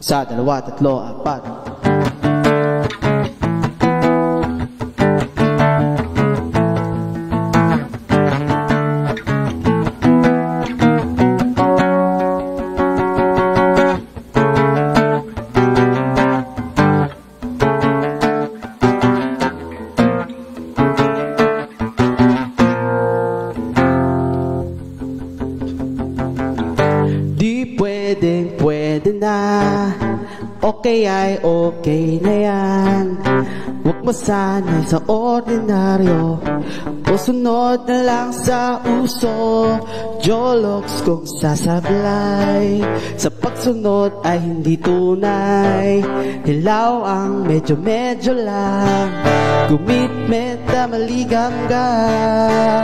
Sa 2, 3, 4. Pwede na, okay ay okay na yan. Huwag masanay sa ordinaryo o sunod na lang sa uso. Jologs kung sasablay, sa pagsunod ay hindi tunay. Hilaw ang medyo lang, commitment na maligam-gam.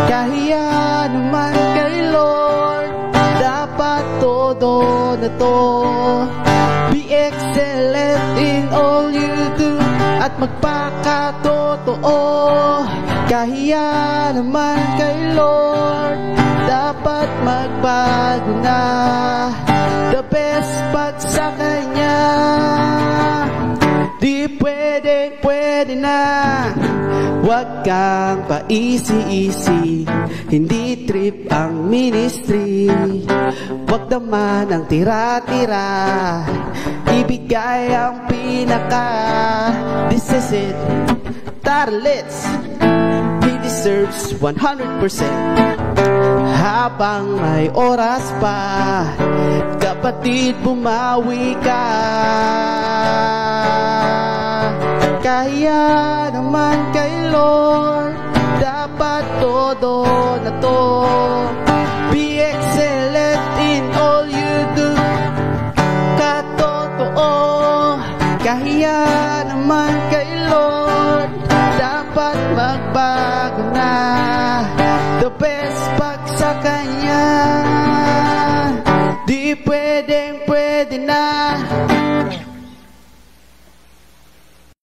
Kahiya naman kay Lord, dapat todo na to. Be excellent in all you do at magpakatotoo. Kahiya naman kay Lord, dapat magbago na. The best pag sa Kanya, di pwede na. Huwag kang paisi-isi, hindi trip ang ministry. Huwag naman ang tira-tira, ibigay ang pinaka. This is it, Tarlets. He deserves 100%. Habang may oras pa, kapatid, bumawi ka. Kaya naman kay Lord, dapat todo na to. Be excellent in all you do, katotoo. Kaya naman kay Lord, dapat magbago na. The best pag sa Kanya, di pwede na.